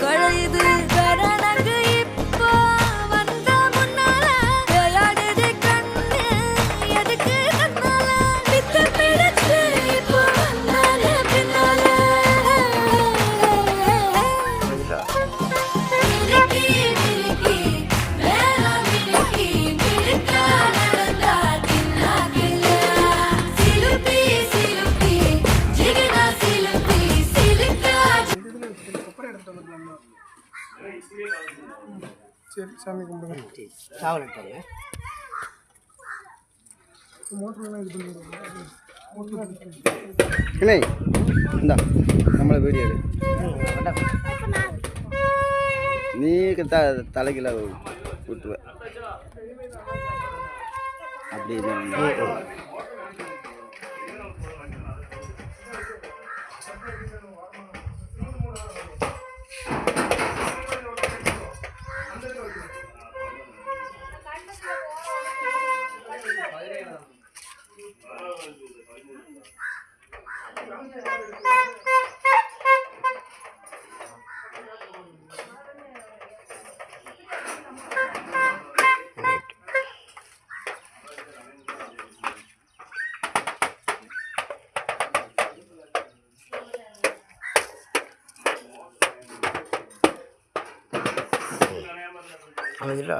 கழையுது கரணங்கு இப்போ வந்த முன்னால விளையாடுது கண்ணு எதுக்கு கண்ணால வித்து பிடிச்சு இப்போ வந்தால பின்னால மினுக்கி மினுக்கி மேல மினுக்கி மினுக்கா நடந்தா தின்னாக்கில சிலுப்பி சிலுப்பி ஜிகினா சிலுப்பி சிலுக்கா சரி சாமி கும்பிடுங்க. சாவலட்டாங்க மோட்டர்லாம் இது பண்ணிடுவாங்க. இல்லை இந்தா நம்மளை வீடியோ எடு. நீ தலைக்கில விட்டுவ அப்படி அமைதியா